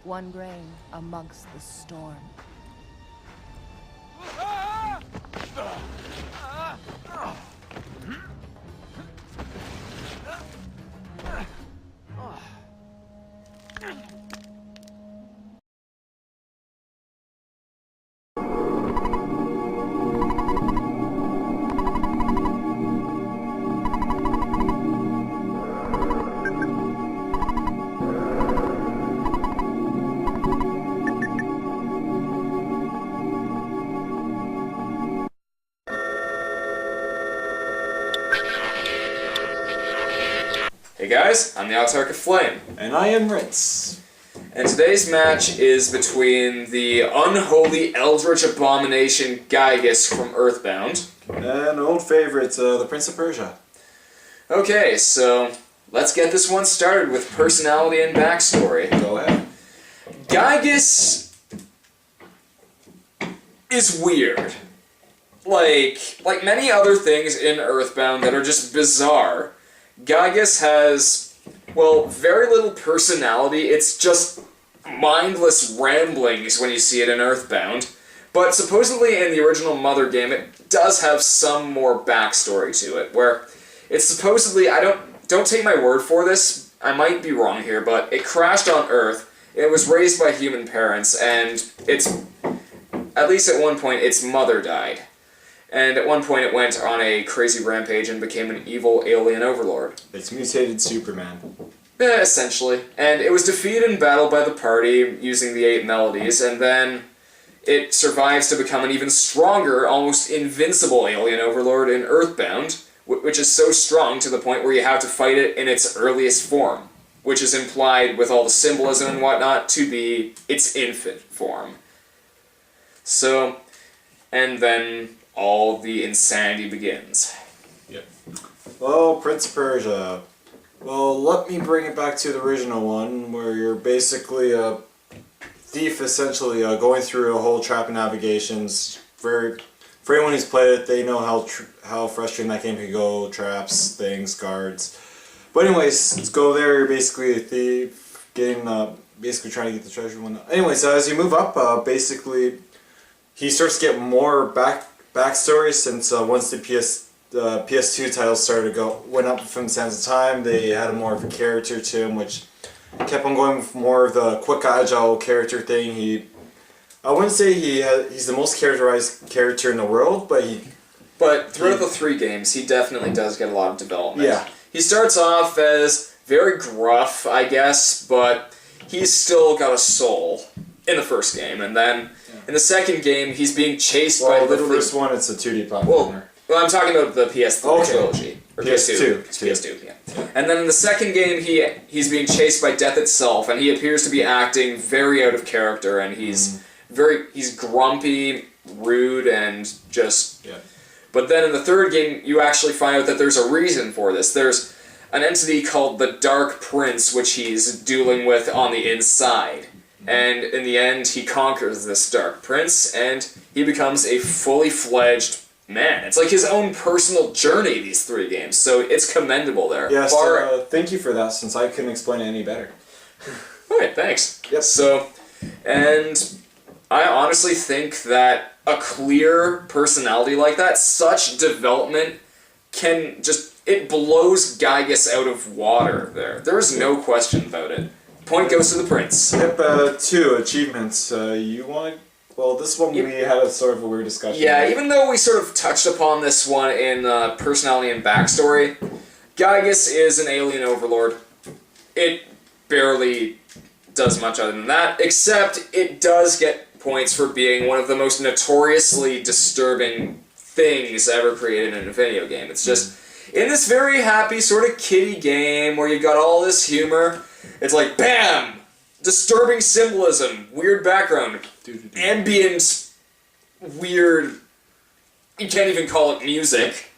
one grain amongst the storm. Hey guys, I'm the Autarch of Flame. And I am Ritz. And today's match is between the unholy eldritch abomination Giygas from Earthbound. And old favorite, the Prince of Persia. Okay, so let's get this one started with personality and backstory. Go ahead. Giygas is weird. Like many other things in Earthbound that are just bizarre, Giygas has, well, very little personality. It's just mindless ramblings when you see it in Earthbound. But supposedly in the original Mother game, it does have some more backstory to it, where it's supposedly, don't take my word for this, I might be wrong here, but it crashed on Earth, it was raised by human parents, and at least at one point, its mother died. And at one point it went on a crazy rampage and became an evil alien overlord. It's mutated Superman. Essentially. And it was defeated in battle by the party using the 8 melodies, and then it survives to become an even stronger, almost invincible alien overlord in Earthbound, which is so strong to the point where you have to fight it in its earliest form, which is implied with all the symbolism and whatnot to be its infant form. So, and then all the insanity begins. Yep. Well, Prince of Persia. Well, let me bring it back to the original one, where you're basically a thief, essentially, going through a whole trap and navigations. For anyone who's played it, they know how frustrating that game can go. Traps, things, guards. But anyways, let's go there. You're basically a thief, basically trying to get the treasure and whatnot. Anyways, as you move up, basically, he starts to get more backstory since once the PS2 titles went up from the sands of time, they had more of a character to him, which kept on going with more of the quick, agile character thing. I wouldn't say he's the most characterized character in the world, but throughout the 3 games, he definitely does get a lot of development. Yeah. He starts off as very gruff, I guess, but he's still got a soul in the first game, and then in the second game, he's being chased by literally... the first one, it's a 2D platformer. Well, I'm talking about the PS3 okay. trilogy. Or PS2. PS2, yeah. And then in the second game, he's being chased by death itself, and he appears to be acting very out of character, and he's grumpy, rude, and just... Yeah. But then in the third game, you actually find out that there's a reason for this. There's an entity called the Dark Prince, which he's dueling with on the inside. And in the end, he conquers this Dark Prince, and he becomes a fully fledged man. It's like his own personal journey, these 3 games, so it's commendable there. Yes, thank you for that, since I couldn't explain it any better. Alright, thanks. Yep. So, and I honestly think that a clear personality like that, such development, it blows Giygas out of water there. There is no question about it. Point goes to the prince. Yep, 2 achievements. Well, this one we had a sort of a weird discussion. Yeah, even though we sort of touched upon this one in personality and backstory, Giygas is an alien overlord. It barely does much other than that, except it does get points for being one of the most notoriously disturbing things ever created in a video game. It's just, in this very happy sort of kiddie game where you've got all this humor, it's like, BAM! Disturbing symbolism, weird background, ambient, weird, you can't even call it music,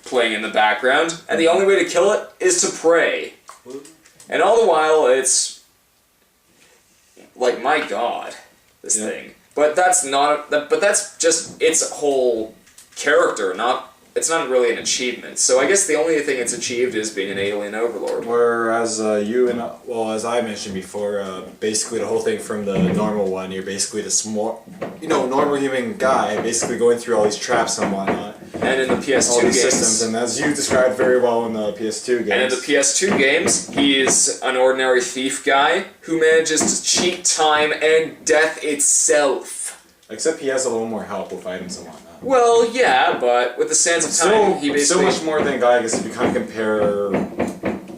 playing in the background, and the only way to kill it is to pray. And all the while, it's like, my god, this thing. But that's not, but that's just its whole character, not it's not really an achievement. So I guess the only thing it's achieved is being an alien overlord. Whereas as I mentioned before, basically the whole thing from the normal one, you're basically this normal human guy, basically going through all these traps and whatnot. And in the PS2 all these games, systems, and as you described very well in the PS2 games. And in the PS2 games, he's an ordinary thief guy who manages to cheat time and death itself. Except he has a little more help with items and whatnot. Well, yeah, but with the sands of time, he basically... So much more than Giygas if you kind of compare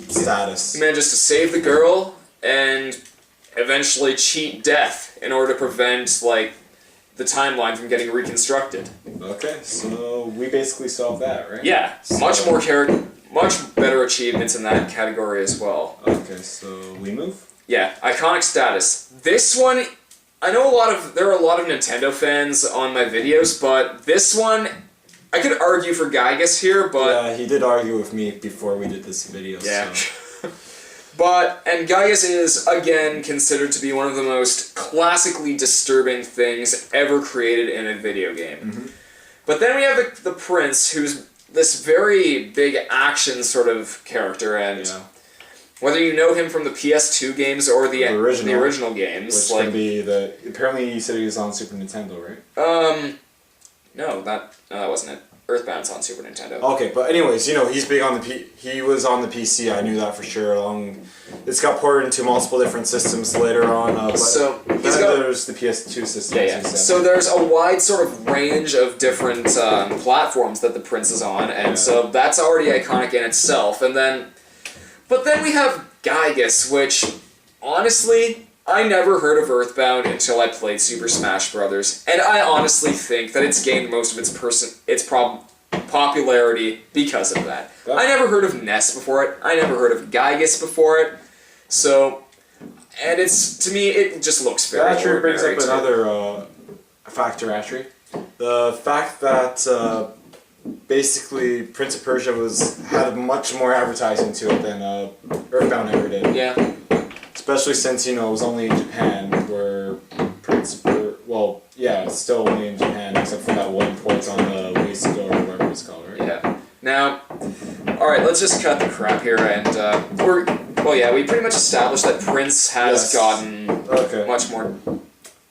status. He manages to save the girl and eventually cheat death in order to prevent, like, the timeline from getting reconstructed. Okay, so we basically solved that, right? Yeah, so, much better achievements in that category as well. Okay, so we move? Yeah, iconic status. This one, I know there are a lot of Nintendo fans on my videos, but this one, I could argue for Giygas here, but... Yeah, he did argue with me before we did this video, yeah. so... And Giygas is, again, considered to be one of the most classically disturbing things ever created in a video game. Mm-hmm. But then we have the Prince, who's this very big action sort of character, and whether you know him from the PS2 games or the original games... Which can be apparently you said he was on Super Nintendo, right? No, that wasn't it. Earthbound's on Super Nintendo. Okay, but anyways, he's big on he was on the PC, I knew that for sure. It's got ported into multiple different systems later on, but so there's the PS2 system. Yeah. So there's a wide sort of range of different platforms that the Prince is on, and so that's already iconic in itself. But then we have Giygas, which, honestly, I never heard of Earthbound until I played Super Smash Bros. And I honestly think that it's gained most of its popularity because of that. I never heard of Ness before it. I never heard of Giygas before it. So, and to me, it just looks very That actually ordinary brings up another factor, actually. The fact that basically Prince of Persia had much more advertising to it than Earthbound ever did. Yeah. Especially since, it was only in Japan, where it's still only in Japan, except for that one port on the Wii Store or whatever it's called, right? Yeah. Now, alright, let's just cut the crap here, and we pretty much established that Prince has gotten much more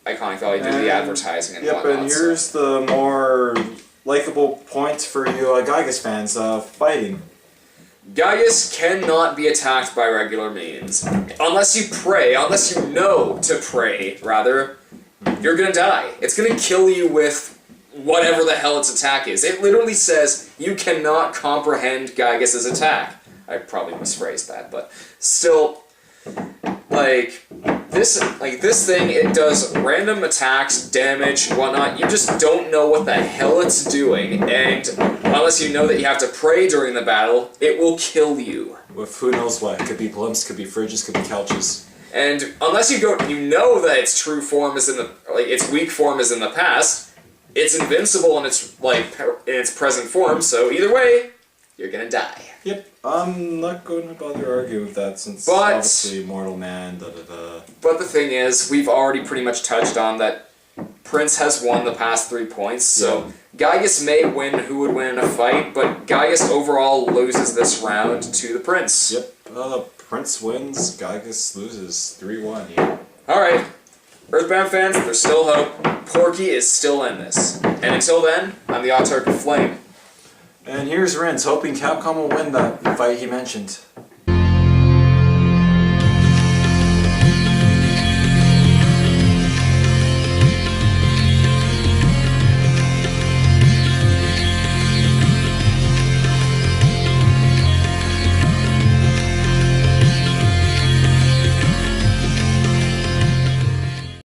iconic value due to the advertising and whatnot. And here's the more likable point for you Giygas fans, fighting. Giygas cannot be attacked by regular means. Unless you know to pray, rather, you're gonna die. It's gonna kill you with whatever the hell its attack is. It literally says you cannot comprehend Giygas' attack. I probably misphrased that, but still, this thing, it does random attacks, damage, whatnot. You just don't know what the hell it's doing, and unless you know that you have to pray during the battle, it will kill you. With who knows what. It could be blimps, could be fridges, could be couches. And unless you know that its true form is its weak form is in the past, it's invincible in its present form, so either way, you're gonna die. Yep, I'm not going to bother arguing with that since obviously mortal man, da-da-da. But the thing is, we've already pretty much touched on that Prince has won the past 3 points, so Giygas may win who would win in a fight, but Giygas overall loses this round to the Prince. Yep, Prince wins, Giygas loses 3-1 here. Alright, Earthbound fans, there's still hope. Porky is still in this. And until then, I'm the Autark of Flame. And here's Renz, hoping Capcom will win that fight he mentioned.